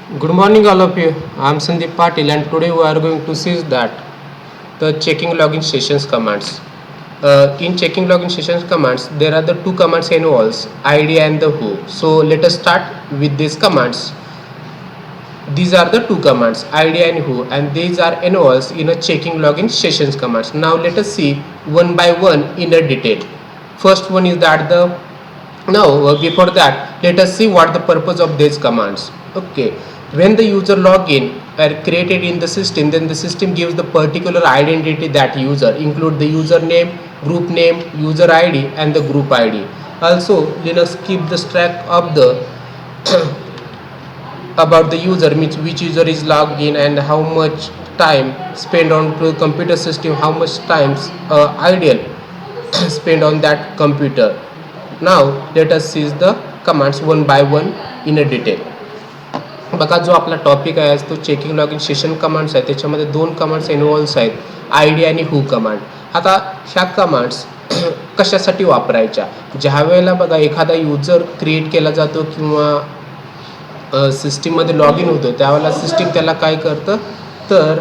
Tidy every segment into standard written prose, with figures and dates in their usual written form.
Good morning, all of you. I'm Sandeep Patil, and today we are going to see that the checking login sessions commands. In checking login sessions commands, there are the two commands involves ID and the who. So let us start with these commands. These are the two commands ID and who, and these are involves in a checking login sessions commands. Now let us see one by one in a detail. First one is that the now before that let us see what the purpose of these commands. Okay, when the user login are created in the system, then the system gives the particular identity that user include the username, group name, user ID and the group ID. Also Linux keep the track of the about the user, means which user is logged in and how much time spent on the computer system, how much times ideal spent on that computer. Now let us see the commands one by one in a detail. बघा जो आपला topic आहे तो checking login session commands आहे, त्याच्यामध्ये दोन commands involves आहेत, I D आणि हू कमांड. आता ह्या कमांड्स कशासाठी वापरायच्या, ज्या वेळेला बघा एखादा युजर क्रिएट केला जातो किंवा सिस्टीममध्ये लॉग इन होतो त्यावेळेला सिस्टीम त्याला काय करतं तर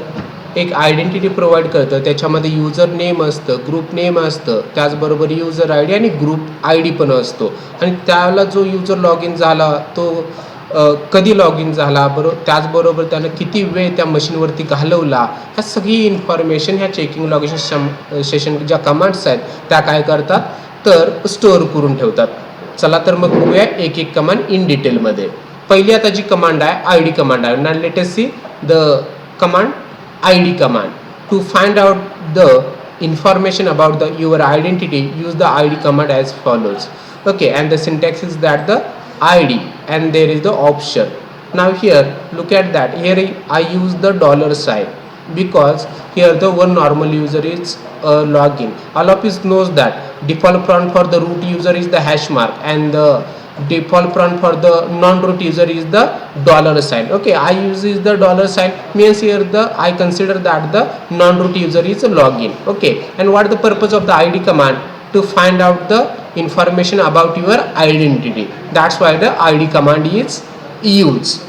एक आयडेंटिटी प्रोव्हाइड करतं, त्याच्यामध्ये युजर नेम असतं, ग्रुप नेम असतं, त्याचबरोबर युजर आय डी आणि ग्रुप आय डी पण असतो. आणि त्यावेळेला जो युजर लॉग इन झाला तो कधी लॉग इन झाला बरोबर, त्याचबरोबर त्यानं किती वेळ त्या मशीनवरती घालवला, ह्या सगळी इन्फॉर्मेशन ह्या चेकिंग लॉगिन सेशन ज्या कमांड्स आहेत त्या काय करतात तर स्टोअर करून ठेवतात. चला तर मग बघूया एक एक कमांड इन डिटेलमध्ये. पहिली आता जी कमांड आहे आय डी कमांड आहे. Now let us see the command ID command. To find out the information about your identity, use the ID command as follows. Okay, and the syntax is that the ID and there is the option. Now here look at that, here I use the dollar sign because here the one normal user is login. All of us knows that default prompt for the root user is the hash mark and the default prompt for the non-root user is the dollar sign. Okay, I use is the dollar sign, means here the I consider that the non-root user is a login. Okay, and what the purpose of the ID command? To find out the information about your identity. That's why the ID command is used.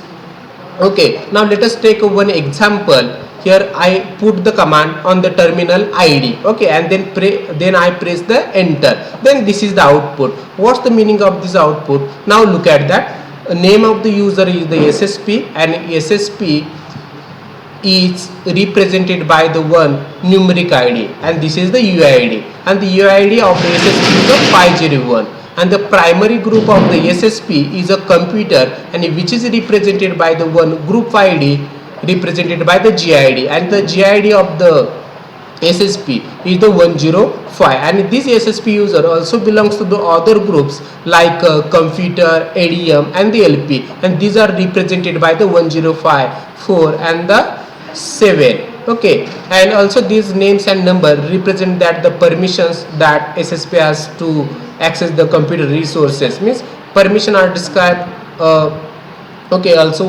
Okay, now let us take one example. Here I put the command on the terminal ID. Okay, and then I press the enter, then this is the output. What's the meaning of this output? Now look at that, name of the user is the SSP and SSP is represented by the one numeric ID and this is the UID and the UID of the SSP is the 501 and the primary group of the SSP is a computer and which is represented by the one group ID represented by the GID and the GID of the SSP is the 105 and this SSP user also belongs to the other groups like computer, ADM and the LP and these are represented by the 105, 4 and the 7. Okay, and also these names and number represent that the permissions that SSP has to access the computer resources, means permission are described. Okay, also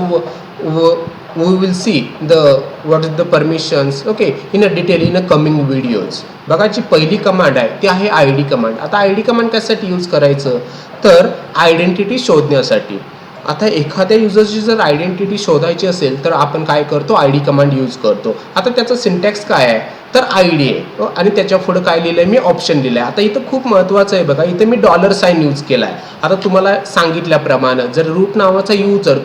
we will see the what is the permissions, okay, in a detail in a coming videos. बघा जी पहिली command आहे ती आहे I D command. आता I D command कशासाठी use करायचं तर identity शोधण्यासाठी. आता एखाद्या युजरची जर आयडेंटिटी शोधायची असेल तर आपण काय करतो आय डी कमांड यूज करतो. आता त्याचं सिंटॅक्स काय आहे तर आय डी आहे आणि त्याच्या पुढे काय लिहिलं आहे मी ऑप्शन दिलं आहे. आता इथं खूप महत्त्वाचं आहे बघा, इथं मी डॉलर साईन यूज केला आहे. आता तुम्हाला सांगितल्याप्रमाणे जर रूट नावाचा युजर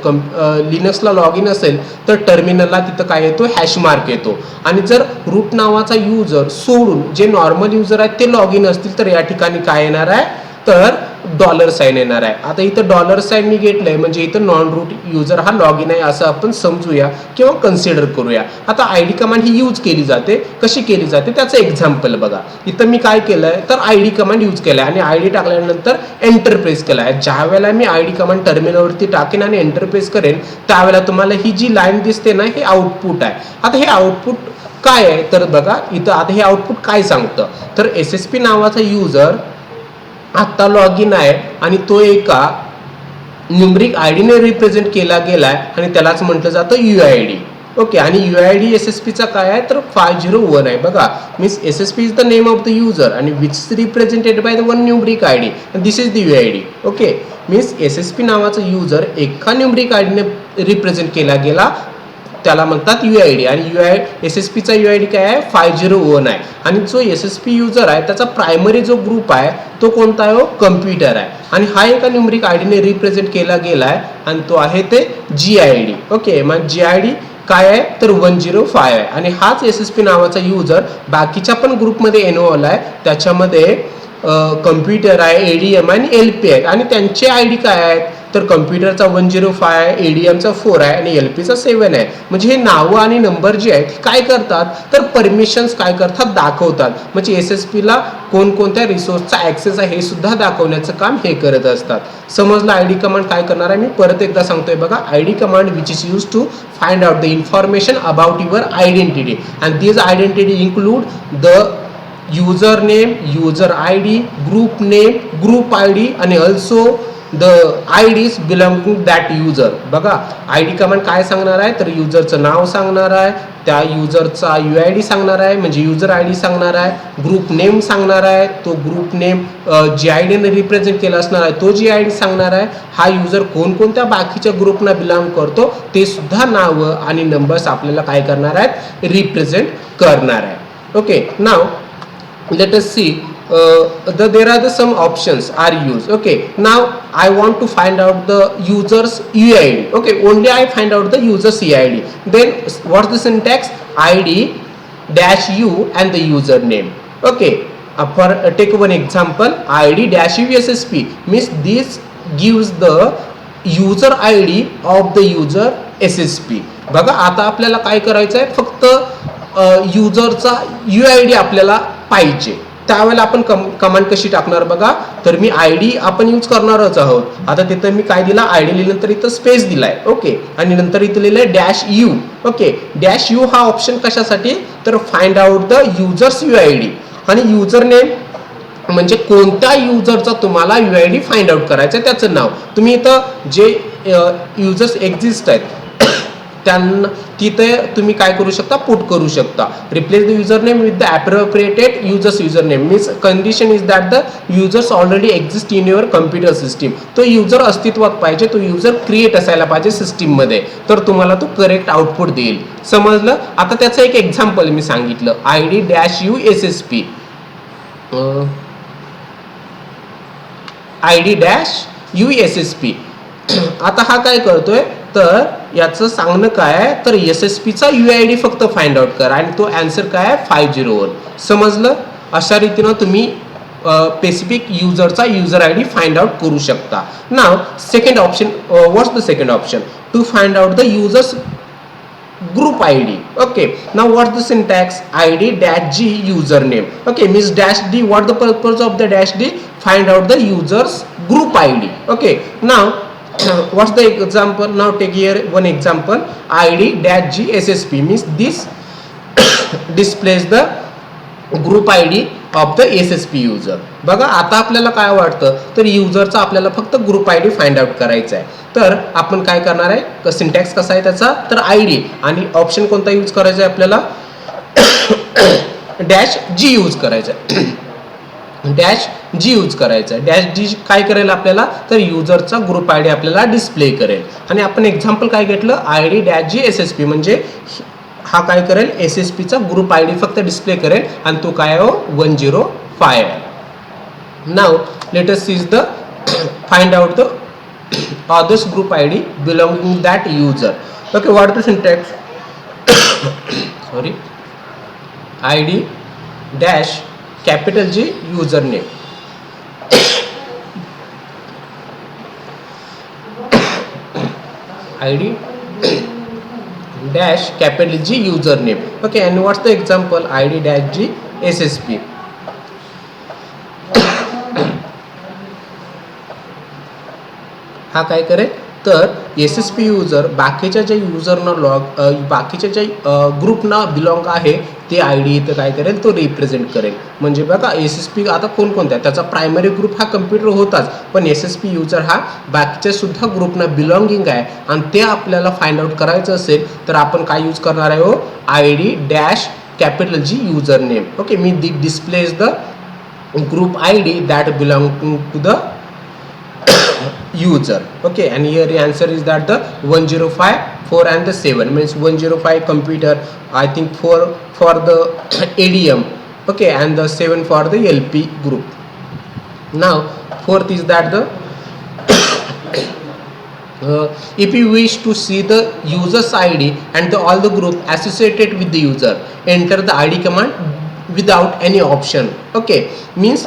लिनक्सला लॉग इन असेल तर टर्मिनलला तिथं काय येतो हॅश मार्क येतो आणि जर रूट नावाचा युजर सोडून जे नॉर्मल युजर आहेत ते लॉग इन असतील तर या ठिकाणी काय येणार आहे तर डॉलर साईन येणार आहे. आता इथं डॉलर साईन मी घेतलंय म्हणजे इथं नॉन रूट युजर हा लॉग इन आहे असं आपण समजूया किंवा कन्सिडर करूया. आता I D command he use केली जाते, कशी केली जाते त्याचं एक्झाम्पल बघा. इथं मी काय केलंय तर आय डी कमांड यूज केलाय आणि आय डी टाकल्यानंतर एंटर प्रेस केला आहे. ज्या वेळेला मी आय डी कमांड टर्मिनलवरती टाकेन आणि एंटर प्रेस करेन त्यावेळेला तुम्हाला ही जी लाईन दिसते ना हे आउटपुट आहे. आता हे आउटपुट काय आहे तर बघा इथं आता हे आउटपुट काय सांगतं तर SSP नावाचा युजर आत्ता लॉग इन आहे आणि तो एका न्यूमरिक आय डीने रिप्रेझेंट केला गेला आहे आणि त्यालाच म्हटलं जातं UID. ओके. आणि UID SSPचा काय आहे तर 501 आहे. बघा means SSP is the name of the user आणि which is represented by the one numeric ID and this is the UID. Okay. Means SSP नावाचा युजर एका न्यूमरिक आयडीने रिप्रेझेंट केला गेला त्याला म्हणतात UID. आणि SSPचा UID काय आहे 501 आहे. आणि जो SSP युजर आहे त्याचा प्रायमरी जो ग्रुप आहे तो कोणता आहे कम्प्युटर आहे. आणि हा एका न्यूमरिक आयडीने रिप्रेझेंट केला गेला आहे आणि तो आहे ते GID. ओके. मग GID काय आहे तर 105 आहे. आणि हाच SSP नावाचा युजर बाकीच्या पण ग्रुपमध्ये इन्व्हॉल्व आहे. त्याच्यामध्ये कम्प्युटर आहे, ADM आणि LP आहे. आणि त्यांचे ID काय आहेत तर कम्प्युटरचा 105 आहे, ADMचा 4 आहे आणि LPचा 7 आहे. म्हणजे हे नावं आणि नंबर जे आहेत काय करतात तर परमिशन्स काय करतात दाखवतात. म्हणजे SSPला कोणकोणत्या रिसोर्सचा ॲक्सेस आहे हे सुद्धा दाखवण्याचं काम हे करत असतात. समजलं. ID कमांड काय करणार आहे मी परत एकदा सांगतोय बघा. ID command which is use to find out the information about your identity and this identity include the user name, user ID, group name, group ID आणि also the IDs belonging that user. बघा ID command काय सांगणार आहे तर युजरचं नाव सांगणार आहे, त्या युजरचा UID सांगणार आहे म्हणजे युजर ID सांगणार आहे, ग्रुप नेम सांगणार आहे, तो ग्रुप नेम GID ने रिप्रेझेंट केला असणार आहे तो GID सांगणार आहे, हा युजर कोणकोणत्या बाकीच्या ग्रुपना बिलॉंग करतो ते सुद्धा नावं आणि नंबर्स आपल्याला काय करणार आहेत रिप्रेझेंट करणार आहे. Okay. Now let us see there are some options are used. Okay, now I want to find out the user's UID. Okay, only I find out the user's UID. Then what's the syntax? ID dash U and the username. Okay, for take one example, ID dash U SSP means this gives the user ID of the user SSP. बघा आता आपल्याला काय करायचं आहे फक्त युजरचा UID आपल्याला पाहिजे. त्यावेळेला आपण कमांड कशी टाकणार बघा तर मी ID आपण यूज करणारच आहोत. आता तिथं मी काय दिला ID लिहिल्यानंतर इथं स्पेस दिलाय. ओके. आणि नंतर इथं लिहिलंय dash U. Okay. Dash U हा ऑप्शन कशासाठी तर find out the users UID आणि युजर नेम म्हणजे कोणत्या युजरचा तुम्हाला UID फाइंड आउट करायचं आहे त्याचं नाव. तुम्ही इथं जे युजर्स एक्झिस्ट आहेत त्यांना तिथे तुम्ही काय करू शकता पुट करू शकता. Replace the user name with the appropriated users user name means condition is that the users already exist in your computer system. तो युजर अस्तित्वात पाहिजे, तो युजर क्रिएट असायला पाहिजे सिस्टीममध्ये तर तुम्हाला तो करेक्ट आउटपुट देईल. समजलं. आता त्याचं एक एक्झाम्पल मी सांगितलं ID dash U SSP ID dash U SSP. आता हा काय करतोय तर याचं सांगणं काय आहे तर SSPचा UID फक्त फाइंड आउट करा आणि तो आन्सर काय आहे 501. समजलं. अशा रीतीनं तुम्ही स्पेसिफिक युजरचा युजर ID फाइंड आउट करू शकता. Now second option what's the second option to find out the users group ID. Okay, now what's the syntax? ID dash G username. Okay, means dash D. What the purpose of the dash D? Find out the user's group ID. Okay, now what's the example? Now take here one example. ID dash G SSP means this displays the group ID of the SSP user. बघा आता आपल्याला काय वाटतं तर युजरचा आपल्याला फक्त group ID find out करायचा आहे. तर आपण काय करणार आहे सिंटॅक्स कसा आहे त्याचा तर ID आणि ऑप्शन कोणता यूज करायचा आहे आपल्याला डॅश G यूज करायचा आहे. डॅश G यूज करायचा आहे. डॅश G काय करेल आपल्याला तर युजरचा ग्रुप ID आपल्याला डिस्प्ले करेल. आणि आपण एक्झाम्पल काय घेतलं ID डॅश G SSP म्हणजे हा काय करेल SSPचा ग्रुप ID फक्त डिस्प्ले करेल आणि तो काय आहे 105 आहे. Now let us see the find out the others group ID belonging to that user. Okay, what is the syntax? Sorry. ID dash capital G username. ID dash capital G username. Okay, and what's the example? ID dash G SSP. हा काय करेल तर S S P user बाकीच्या ज्या युजरना बाकीच्या ज्या ग्रुपना belong आहे ते आय डी इथं काय करेल, तो रिप्रेझेंट करेल. म्हणजे बघा एस एस पी आता कोणकोणत्या, त्याचा प्रायमरी ग्रुप हा कम्प्युटर होताच, पण एस एस पी युजर हा बाकीच्या सुद्धा ग्रुपना बिलॉंगिंग आहे आणि ते आपल्याला फाइंड आउट करायचं असेल तर आपण काय यूज करणार आहे हो, I D dash capital G user name. Okay, मी displays the group ID that belong to the user. Okay, and here the answer is that the 105, 4 and the 7 means 105 computer, I think 4 for the ADM, okay, and the 7 for the LP group. Now fourth is that the if you wish to see the user's ID and all the group associated with the user, enter the ID command without any option. Okay, means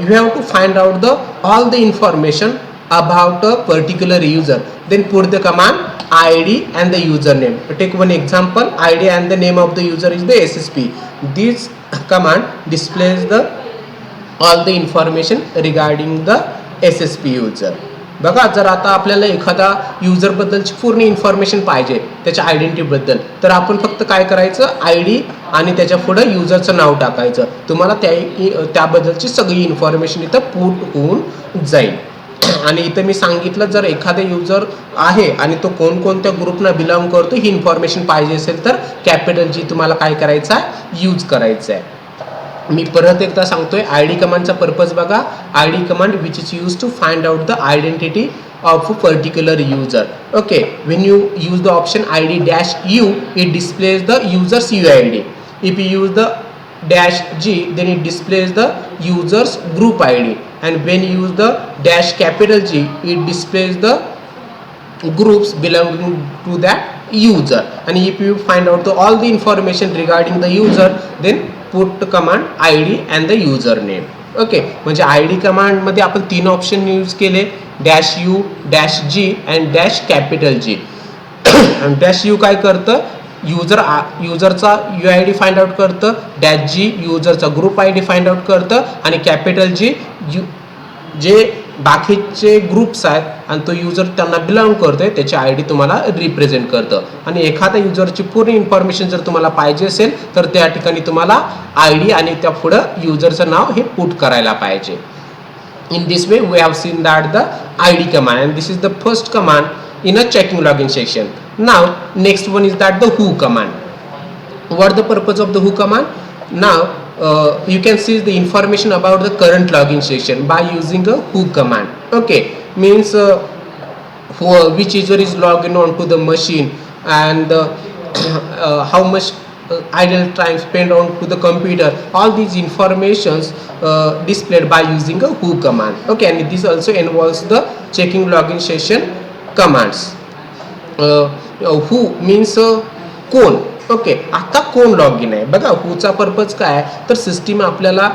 you have to find out all the information about a particular user, then put the command id and the username. Take one example, id and the name of the user is the ssp. This command displays the all the information regarding the ssp user. बघा, जर आता आपल्याला एखादा युजरबद्दलची पूर्ण information पाहिजे त्याच्या आयडेंटिटीबद्दल, तर आपण फक्त काय करायचं, आय डी आणि त्याच्या पुढं युजरचं नाव टाकायचं. तुम्हाला त्याबद्दलची सगळी इन्फॉर्मेशन इथं पुट होऊन जाईल. आणि इथं मी सांगितलं, जर एखादा युजर आहे आणि तो कोणकोणत्या ग्रुपना बिलॉंग करतो ही इन्फॉर्मेशन पाहिजे असेल तर कॅपिटल जी तुम्हाला काय करायचं आहे, यूज करायचं आहे. मी परत एकदा सांगतोय, आय डी कमांडचा पर्पज बघा, I D command which is use to find out the identity of a particular user. Okay, when you use the option id dash u, it displays the user's uid. If you use the dash g, then it displays the user's group id, and when you use the dash capital G, it displays the groups belonging to that user. And if you find out all the information regarding the user, then put the command id and the username. Okay, म्हणजे I D कमांडमध्ये आपण 3 option use केले, dash u, dash g and dash capital G. Dash u काय करतं, युजरचा U I D find out करतं, dash g युजरचा group I D find out करतं, आणि कॅपिटल जी जे बाकीचे ग्रुप्स आहेत आणि तो युजर त्यांना बिलॉंग करतोय त्याची आय डी तुम्हाला रिप्रेझेंट करतं. आणि एखाद्या युजरची पूर्ण इन्फॉर्मेशन जर तुम्हाला पाहिजे असेल तर त्या ठिकाणी तुम्हाला आय डी आणि त्या पुढं युजरचं नाव हे पुट करायला पाहिजे. In this way we have seen that the id command, and this is the first command in a checking login section. Now next one is that the who command. What the purpose of the who command? Now you can see the information about the current login session by using a who command. Okay, means which user is logged in onto the machine, and how much idle time spent on to the computer. All these informations displayed by using a who command. Okay, and this also involves the checking login session commands. Who means कोण. Okay, आता कोण log in आहे बघा. हुचा purpose काय आहे, तर system आपल्याला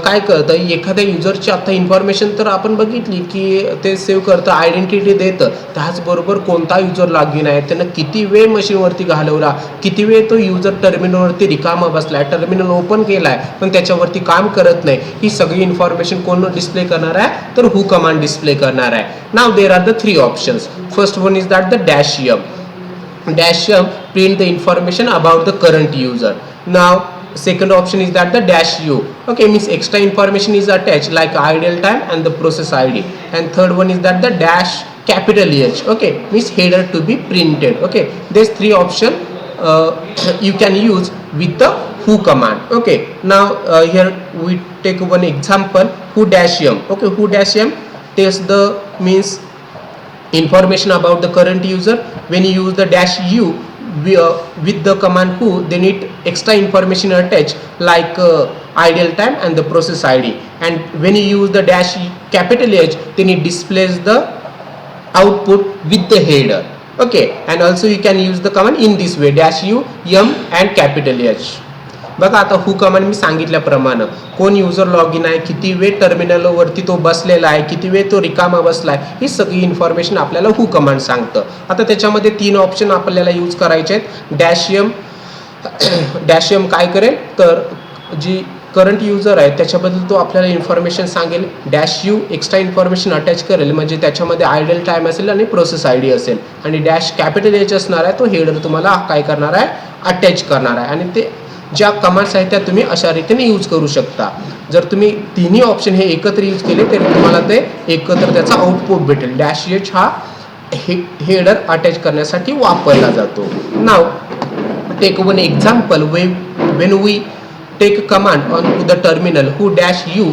काय करतं, एखाद्या युजरची आता इन्फॉर्मेशन तर आपण बघितली की ते सेव्ह करतं, आयडेंटिटी देतं, त्याचबरोबर कोणता युजर लॉग इन आहे, त्यानं किती वेळ मशीनवरती घालवला, किती वेळ तो युजर टर्मिनलवरती रिकामा बसला आहे, टर्मिनल ओपन केला आहे पण त्याच्यावरती काम करत नाही, ही सगळी इन्फॉर्मेशन कोण डिस्प्ले करणार आहे, तर हू कमांड डिस्प्ले करणार आहे. Now there are the 3 options. First one is that the dash m. Dash m print the information about the current user. Now second option is that the dash u. Okay, means extra information is attached like idle time and the process id. And third one is that the dash capital H. Okay, means header to be printed. Okay, there's 3 option you can use with the who command. Okay, now here we take one example, who dash m. Okay, who dash m tells the means information about the current user. When you use the dash u with the command who, then it extra information attached like idle time and the process id. And when you use the dash capital H, then it displays the output with the header. Okay, and also you can use the command in this way, dash u, m and capital H. बघा, आता हू command मी सांगितल्याप्रमाणे कोण user log in आहे, किती वेळ टर्मिनलवरती तो बसलेला आहे, किती वेळ तो रिकामा बसला आहे, ही सगळी इन्फॉर्मेशन आपल्याला हू कमांड सांगतं. आता त्याच्यामध्ये 3 ऑप्शन आपल्याला यूज करायचे आहेत. डॅश एम काय करेल, तर जी करंट युजर आहे त्याच्याबद्दल तो आपल्याला इन्फॉर्मेशन सांगेल. Dash you extra information attach करेल, म्हणजे त्याच्यामध्ये आयडियल टाईम असेल आणि प्रोसेस आय डी असेल. आणि डॅश कॅपिटल एच असणार आहे, तो हेडर तुम्हाला काय करणार आहे, अटॅच करणार आहे. आणि ते ज्या कमांड्स आहेत त्या तुम्ही अशा रीतीने यूज करू शकता. जर तुम्ही तिन्ही ऑप्शन हे एकत्र यूज केले तरी तुम्हाला ते एकत्र त्याचा आउटपुट भेटेल. डॅश एच हा हेडर अटॅच करण्यासाठी वापरला जातो. Now take one example when we take a command on to the terminal who dash u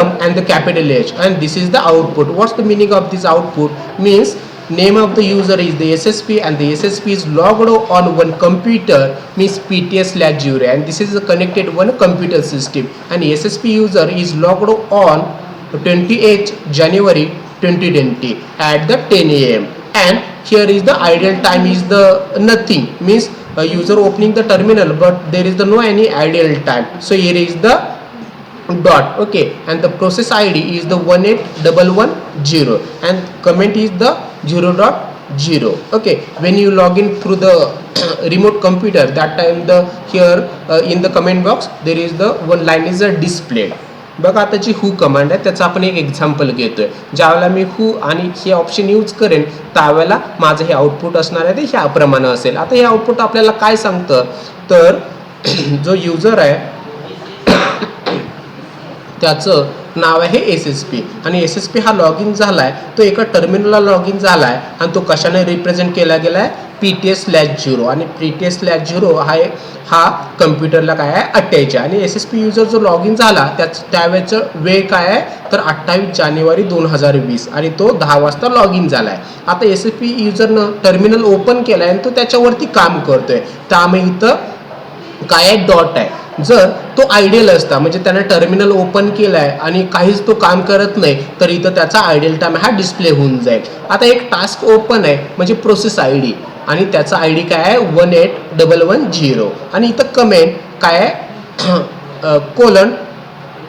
m and the capital H, and this is the output. What's the meaning of this output? Means name of the user is the SSP and the SSP is logged on one computer, means PTS/0, and this is a connected one computer system, and SSP user is logged on 28th January 2020 at the 10 a.m. and here is the ideal time is the nothing, means user opening the terminal but there is the no any ideal time, so here is the dot. Okay, and the process ID is the 18110 and comment is the 0.0. Okay, when you log in through the remote computer, that time the here in the comment box there is the one line is displayed. बघा आता जी हू command आहे त्याचं आपण एक example घेतोय. ज्यावेळेला मी हू आणि हे ऑप्शन यूज करेन त्यावेळेला माझं हे आउटपुट असणार आहे ते ह्याप्रमाणे असेल. आता हे आउटपुट आपल्याला काय सांगतं, तर जो युजर आहे त्याचं नाव आहे SSP आणि SSP हा लॉग इन झाला आहे, तो एका टर्मिनलला लॉग इन झाला आहे आणि तो कशाने रिप्रेझेंट केला गेला आहे, PTS/0, आणि PTS/0 हा कम्प्युटरला काय आहे, अटॅच आहे. आणि SSP युजर जो लॉग इन झाला त्यावेळेचं वेळ काय आहे, तर 28 जानेवारी 2020 आणि तो 10 वाजता लॉग इन झाला आहे. आता SSP युजरनं टर्मिनल ओपन केला आहे आणि तो त्याच्यावरती काम करतोय, त्यामुळे इथं काय आहे, डॉट आहे. जर तो आयडियल असता, म्हणजे त्याने टर्मिनल ओपन केलं आहे आणि काहीच तो काम करत नाही, तर इथं त्याचा आयडियल टाईम हा डिस्प्ले होऊन जाईल. आता एक टास्क ओपन आहे म्हणजे प्रोसेस आय डी, आणि त्याचा आय डी काय आहे 18110, आणि इथं कमेंट काय आहे कोलन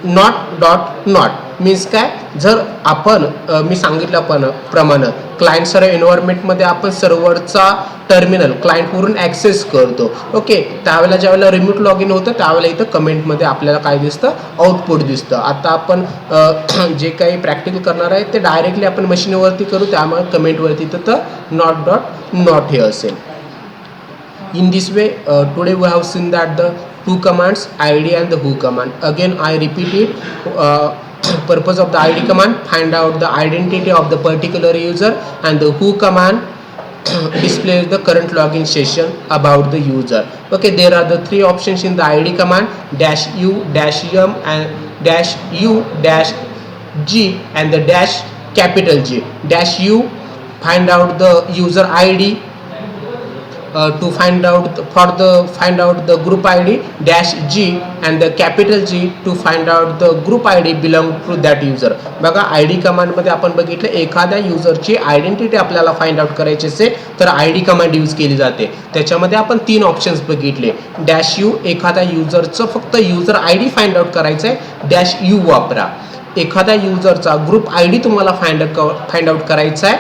नॉट मीन्स काय, जर आपण मी सांगितल्याप्रमाणे क्लायंट सर्व्हर एन्व्हायरमेंटमध्ये आपण सर्व्हरचा टर्मिनल क्लायंटवरून ॲक्सेस करतो. ओके, त्यावेळेला ज्यावेळेला रिमोट लॉग इन होतं त्यावेळेला इथं कमेंटमध्ये आपल्याला काय दिसतं, आउटपुट दिसतं. आता आपण जे काही प्रॅक्टिकल करणार आहे ते डायरेक्टली आपण मशीनवरती करू, त्यामुळे कमेंटवरती तर नॉट हे असेल. In this way, today we have seen that the two commands, id and the who command. Again I repeat it, purpose of the id command, find out the identity of the particular user, and the who command displays the current login session about the user. Okay, there are the three options in the id command, -u, -m and -u -g and the capital G. -u find out the user id, to find out the group ID, -g and the capital G to find out the group ID belong to that user. बघा ID command मध्ये आपण बघितलं, एखाद्या युजरची identity आपल्याला find out करायची असेल तर ID कमांड यूज केली जाते. त्याच्यामध्ये आपण 3 ऑप्शन्स बघितले. -u एखाद्या युजरचं फक्त युजर ID फाइंड आउट करायचं आहे, -u वापरा. एखाद्या युजरचा ग्रुप ID तुम्हाला फाइंड आउट करायचा आहे,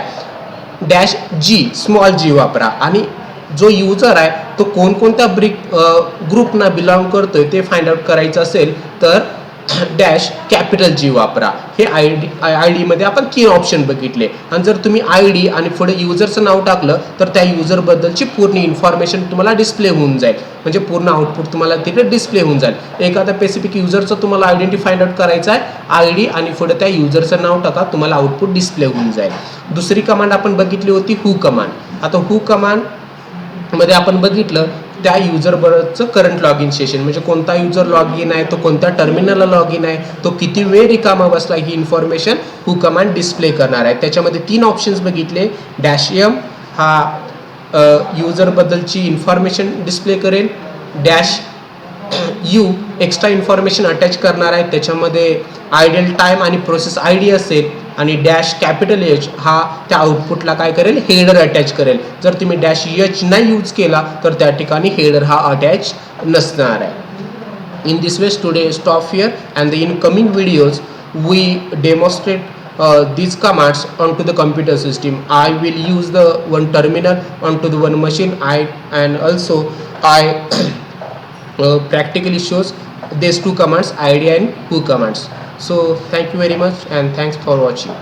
-g स्मॉल g वापरा. आणि जो युजर आहे तो कोणकोणत्या ग्रुपना बिलॉंग करतोय ते फाइंड आउट करायचं असेल तर कॅपिटल G वापरा. हे आय डी मध्ये आपण 3 ऑप्शन बघितले. आणि जर तुम्ही ID आणि पुढे युजरचं नाव टाकलं तर त्या युजरबद्दलची पूर्ण इन्फॉर्मेशन तुम्हाला डिस्प्ले होऊन जाईल, म्हणजे पूर्ण आउटपुट तुम्हाला तिथे डिस्प्ले होऊन जाईल. एखाद्या स्पेसिफिक युजरचं तुम्हाला आयडेंटिटी फाइंड आउट करायचं आहे, ID आणि पुढे त्या युजरचं नाव टाका, तुम्हाला आउटपुट डिस्प्ले होऊन जाईल. दुसरी कमांड आपण बघितली होती हू कमांड. आता हू कमांड मध्ये आपण बघितलं त्या युजर बरोबरचं करंट लॉग इन सेशन, म्हणजे कोणता युजर लॉग इन आहे, तो कोणत्या टर्मिनलला लॉग इन आहे, तो किती वेळ रिकामा बसला, ही इन्फॉर्मेशन हू कमांड डिस्प्ले करणार आहे. त्याच्यामध्ये 3 ऑप्शन्स बघितले. -m हा युजरबद्दलची इन्फॉर्मेशन डिस्प्ले करेल, -u एक्स्ट्रा इन्फॉर्मेशन अटॅच करणार आहे, त्याच्यामध्ये आयडियल टाईम आणि प्रोसेस ID असेल, आणि कॅपिटल H हा त्या आउटपुटला काय करेल, हेडर अटॅच करेल. जर तुम्ही -h नाही यूज केला तर त्या ठिकाणी हेडर हा अटॅच नसणार आहे. In this ways today stop here, and in coming videos we demonstrate these commands onto the computer system. I will use the one terminal onto the one machine, and also I practically shows these two commands, id and who commands. So thank you very much and thanks for watching.